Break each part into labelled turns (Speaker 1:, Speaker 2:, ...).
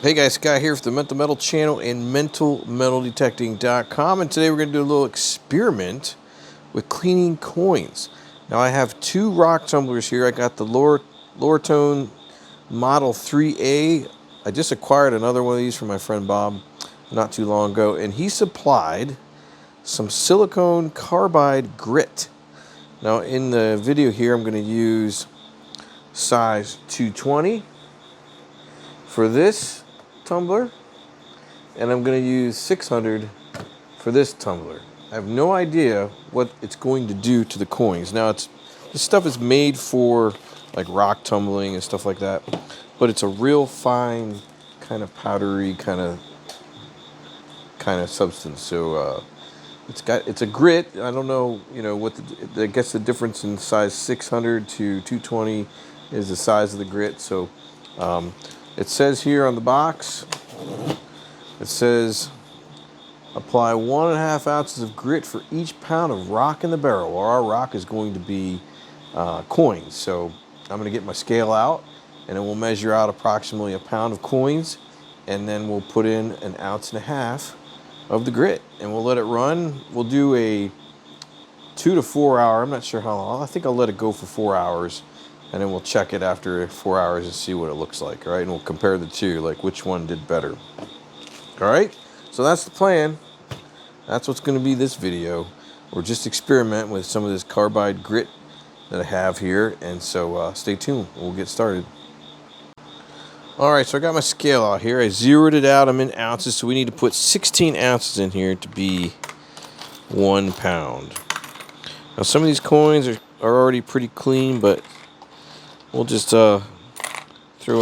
Speaker 1: Hey guys, Guy here for the Mental Metal channel and mentalmetaldetecting.com, and today we're going to do a little experiment with cleaning coins. Now I have two rock tumblers here. I got the Lortone Model 3A. I just acquired another one of these from my friend Bob not too long ago, and he supplied some Silicone Carbide Grit. Now in the video here I'm going to use size 220 for this tumbler, and I'm going to use 600 for this tumbler. I have no idea what it's going to do to the coins. Now this stuff is made for like rock tumbling and stuff like that, but it's a real fine kind of powdery kind of substance. So it's a grit. I don't know, what I guess the difference in size 600 to 220 is the size of the grit. So it says here on the box, it says apply 1.5 ounces of grit for each pound of rock in the barrel. Well, our rock is going to be coins. So I'm going to get my scale out, and then we'll measure out approximately a pound of coins, and then we'll put in 1.5 ounces of the grit, and we'll let it run. We'll do a 2 to 4 hour, I'm not sure how long, I think I'll let it go for 4 hours, and then we'll check it after 4 hours and see what it looks like, all right? And we'll compare the two, like which one did better. All right, so that's the plan. That's what's going to be this video. We're just experimenting with some of this carbide grit that I have here, and so stay tuned. We'll get started. All right, so I got my scale out here. I zeroed it out. I'm in ounces, so we need to put 16 ounces in here to be 1 pound. Now, some of these coins are already pretty clean, but we'll just throw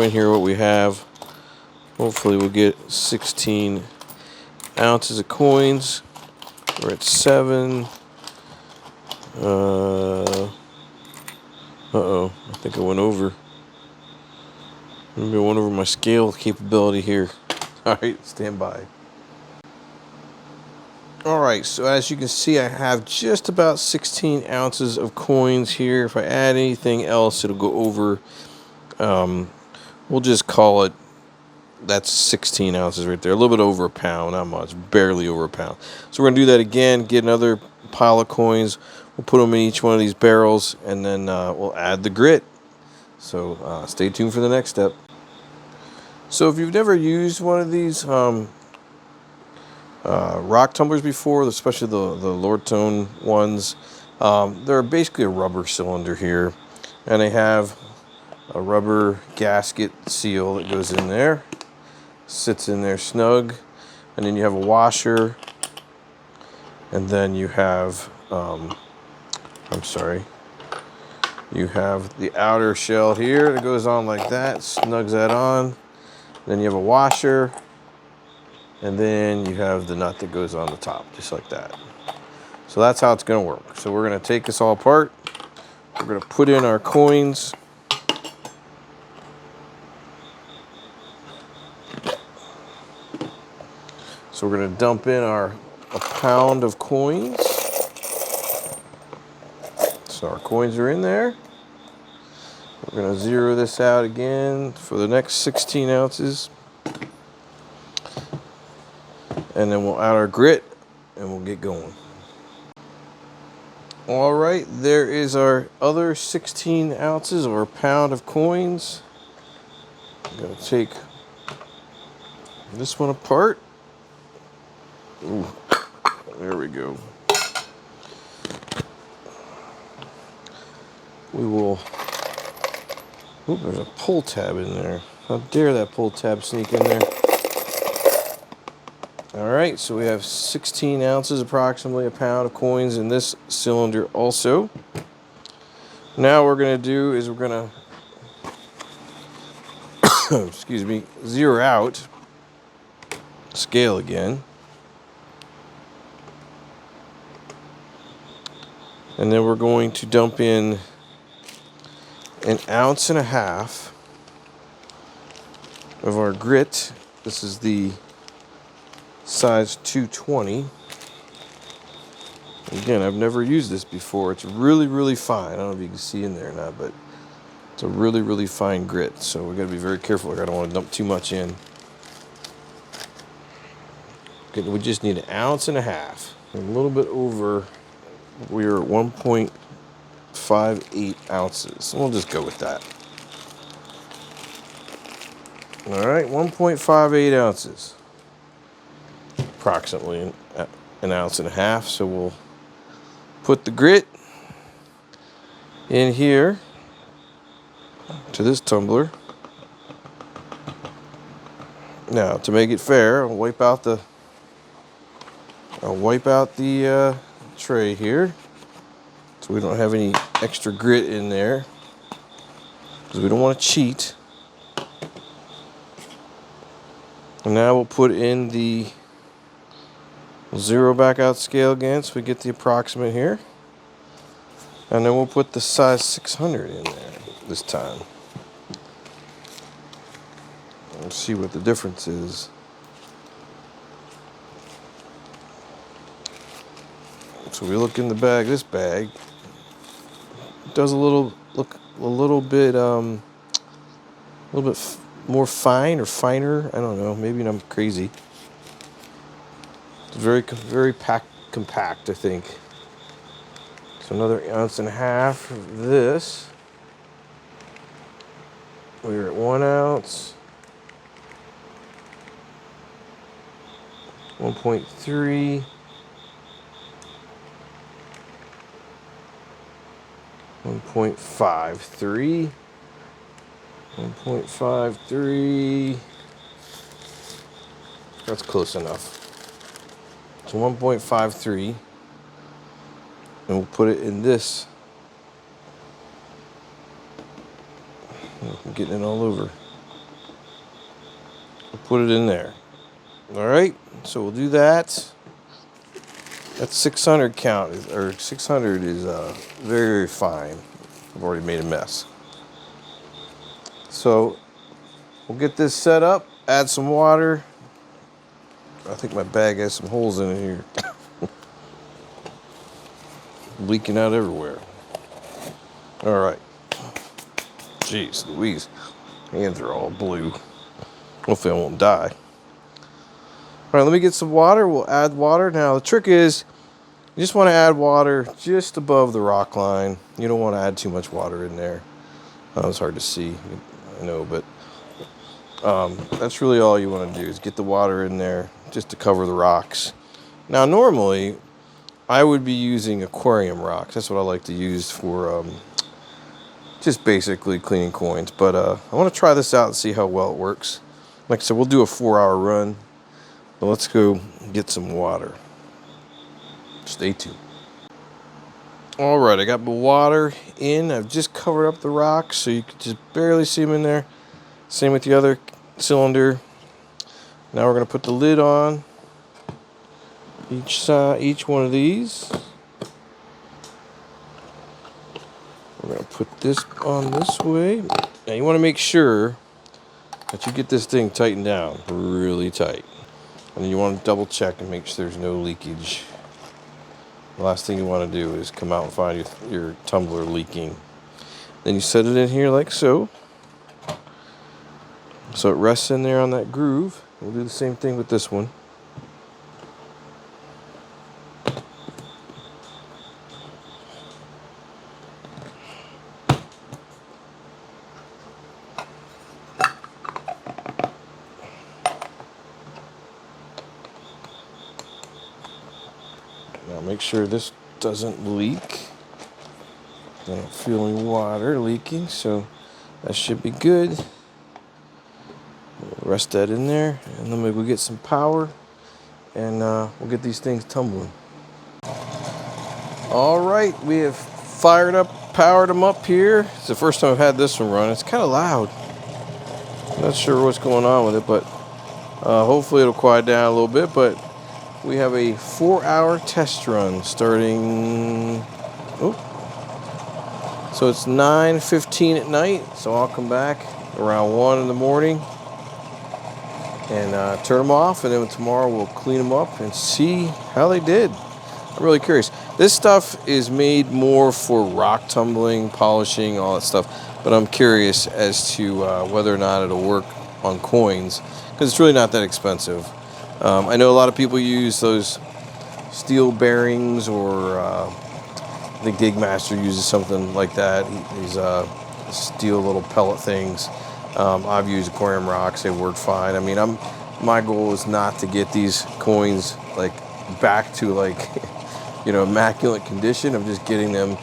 Speaker 1: in here what we have. Hopefully we'll get 16 ounces of coins. We're at 7. Uh-oh, I think I went over. Maybe I went over my scale capability here. All right, stand by. All right, so as you can see, I have just about 16 ounces of coins here. If I add anything else, it'll go over. We'll just call it, that's 16 ounces right there. A little bit over a pound, not much, barely over a pound. So we're going to do that again, get another pile of coins. We'll put them in each one of these barrels, and then we'll add the grit. So stay tuned for the next step. So if you've never used one of these rock tumblers before, especially the Lortone ones, they're basically a rubber cylinder here, and they have a rubber gasket seal that goes in there, sits in there snug, and then you have a washer, and then you have you have the outer shell here that goes on like that, snugs that on. Then you have a washer, and then you have the nut that goes on the top, just like that. So that's how it's going to work. So we're going to take this all apart. We're going to put in our coins. So we're going to dump in a pound of coins. So our coins are in there. We're going to zero this out again for the next 16 ounces. And then we'll add our grit, and we'll get going. All right, there is our other 16 ounces or a pound of coins. I'm going to take this one apart. Ooh, there we go. We will... Ooh, there's a pull tab in there. How dare that pull tab sneak in there. All right, so we have 16 ounces, approximately a pound of coins in this cylinder also. Now what we're going to do is we're going to, excuse me, zero out, scale again. And then we're going to dump in 1.5 ounces of our grit. This is the size 220. Again, I've never used this before. It's really, really fine. I don't know if you can see in there or not, but it's a really, really fine grit. So we got to be very careful here. I don't want to dump too much in. We just need 1.5 ounces. A little bit over. We're at 1.58 ounces. We'll just go with that. All right, 1.58 ounces. Approximately 1.5 ounces. So we'll put the grit in here to this tumbler. Now, to make it fair, I'll wipe out the tray here, so we don't have any extra grit in there, because we don't want to cheat. And now we'll put in the zero back out scale again, so we get the approximate here. And then we'll put the size 600 in there this time. Let's see what the difference is. So we look in the bag. This bag does look a little bit more fine or finer. I don't know. Maybe I'm crazy. It's very compact, I think. So another 1.5 ounces of this. We're at 1 ounce. 1.3. 1.53. 1.53. That's close enough. So 1.53. And we'll put it in this. I'm getting it all over. We'll put it in there. All right, so we'll do that. That 600 count, or 600 is very, very fine. I've already made a mess. So we'll get this set up, add some water. I think my bag has some holes in it here. Leaking out everywhere. All right. Jeez Louise, hands are all blue. Hopefully I won't die. All right, let me get some water. We'll add water. Now the trick is, you just want to add water just above the rock line. You don't want to add too much water in there. It's hard to see, I know, but that's really all you want to do is get the water in there just to cover the rocks. Now normally I would be using aquarium rocks. That's what I like to use for just basically cleaning coins. But I want to try this out and see how well it works. Like I said, we'll do a 4-hour run. But let's go get some water. Stay tuned. All right, I got my water in. I've just covered up the rocks so you can just barely see them in there. Same with the other cylinder. Now we're going to put the lid on each side, each one of these. We're going to put this on this way. Now you want to make sure that you get this thing tightened down really tight. And then you want to double check and make sure there's no leakage. The last thing you want to do is come out and find your tumbler leaking. Then you set it in here like so. So it rests in there on that groove. We'll do the same thing with this one. Now make sure this doesn't leak. I don't feel any water leaking, so that should be good. We'll rest that in there, and then we'll get some power, and we'll get these things tumbling. All right, we have powered them up here. It's the first time I've had this one run. It's kind of loud. I'm not sure what's going on with it, but hopefully it'll quiet down a little bit. But we have a 4-hour test run starting. So it's 9:15 at night. So I'll come back around 1 in the morning and turn them off, and then tomorrow we'll clean them up and see how they did. I'm really curious. This stuff is made more for rock tumbling, polishing, all that stuff, but I'm curious as to whether or not it'll work on coins, because it's really not that expensive. I know a lot of people use those steel bearings, or I think Digmaster uses something like that. These steel little pellet things. I've used aquarium rocks; they work fine. I mean, my goal is not to get these coins like back to like immaculate condition. I'm just getting them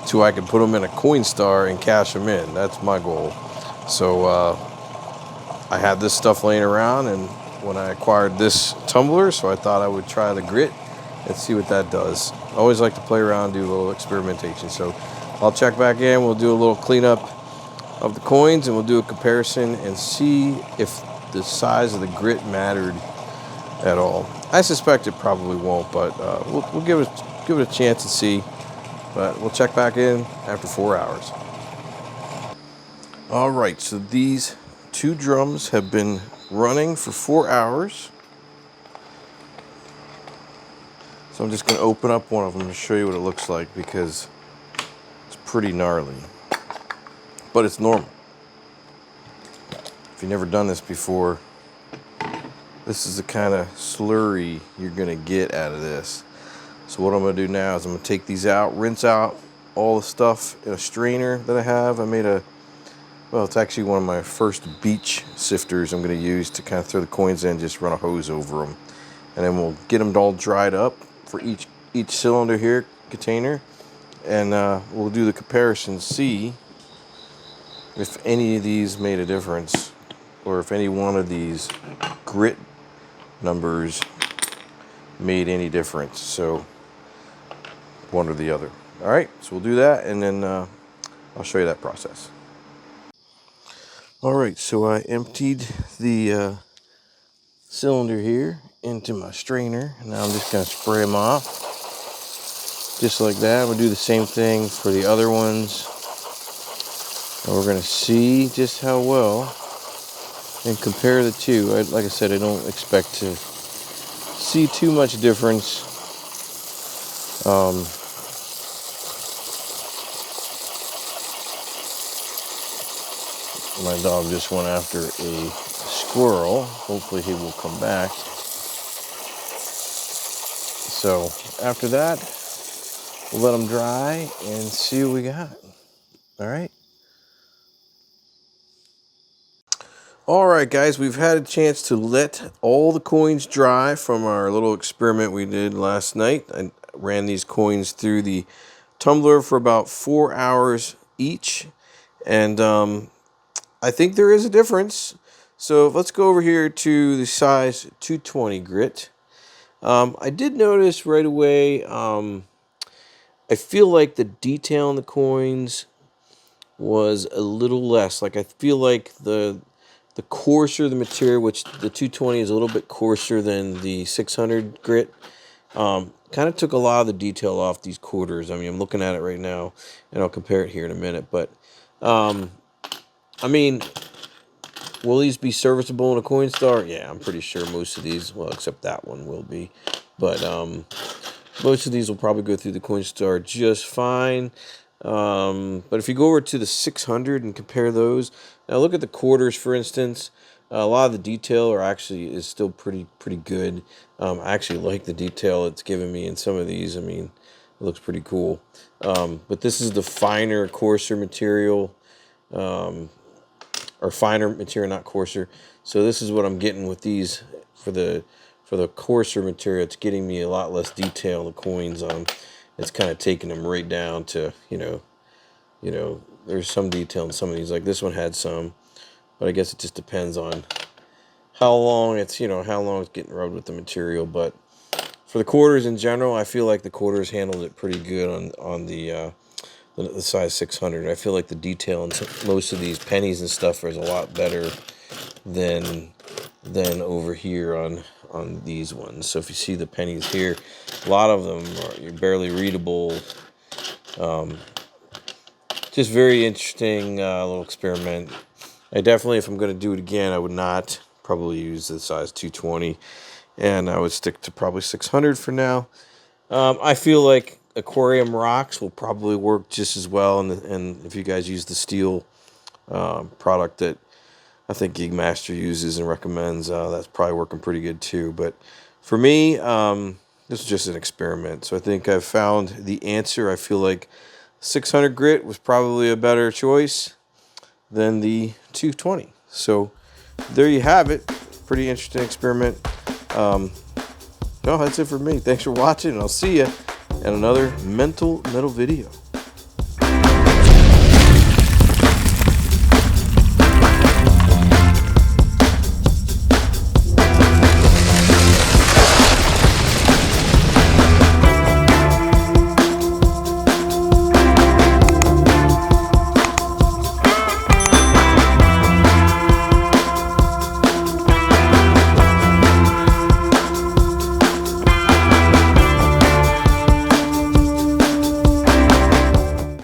Speaker 1: to I can put them in a Coinstar and cash them in. That's my goal. So I had this stuff laying around, and when I acquired this tumbler, so I thought I would try the grit and see what that does. I always like to play around, do a little experimentation. So I'll check back in. We'll do a little cleanup of the coins, and we'll do a comparison and see if the size of the grit mattered at all. I suspect it probably won't, but we'll give it a chance and see. But we'll check back in after 4 hours. All right, so these 2 drums have been running for 4 hours. So I'm just going to open up one of them to show you what it looks like, because it's pretty gnarly. But it's normal. If you've never done this before, this is the kind of slurry you're going to get out of this. So what I'm going to do now is I'm going to take these out, rinse out all the stuff in a strainer that I have. I made it's actually one of my first beach sifters I'm going to use to kind of throw the coins in, just run a hose over them. And then we'll get them all dried up for each cylinder here, container. And we'll do the comparison, see if any of these made a difference, or if any one of these grit numbers made any difference. So one or the other. All right, so we'll do that, and then I'll show you that process. All right, so I emptied the cylinder here into my strainer, and now I'm just going to spray them off just like that. We'll do the same thing for the other ones, and we're going to see just how well and compare the two. Like I said, I don't expect to see too much difference. My dog just went after a squirrel. Hopefully he will come back. So after that, we'll let them dry and see what we got. All right. All right, guys, we've had a chance to let all the coins dry from our little experiment we did last night. I ran these coins through the tumbler for about 4 hours each, and I think there is a difference. So let's go over here to the size 220 grit. I did notice right away, I feel like the detail in the coins was a little less. Like I feel like the coarser the material, which the 220 is a little bit coarser than the 600 grit, kind of took a lot of the detail off these quarters. I mean, I'm looking at it right now, and I'll compare it here in a minute. But, I mean, will these be serviceable in a Coinstar? Yeah, I'm pretty sure most of these, well, except that one will be. But most of these will probably go through the Coinstar just fine. But if you go over to the 600 and compare those, now look at the quarters, for instance. A lot of the detail is still pretty good. I actually like the detail it's giving me in some of these. I mean, it looks pretty cool. But this is the finer, coarser material, or finer material, not coarser. So this is what I'm getting with these for the coarser material. It's getting me a lot less detail in the coins. It's kind of taking them right down to, there's some detail in some of these. Like this one had some, but I guess it just depends on how long it's getting rubbed with the material. But for the quarters in general, I feel like the quarters handled it pretty good on the size 600. I feel like the detail in most of these pennies and stuff is a lot better than over here on these ones. So if you see the pennies here, a lot of them are barely readable. Just very interesting little experiment. I definitely, if I'm going to do it again, I would not probably use the size 220, and I would stick to probably 600 for now. I feel like aquarium rocks will probably work just as well, and if you guys use the steel product that I think Gig Master uses and recommends. That's probably working pretty good too. But for me, this is just an experiment. So I think I've found the answer. I feel like 600 grit was probably a better choice than the 220. So there you have it. Pretty interesting experiment. No, that's it for me. Thanks for watching, and I'll see you in another mental metal video.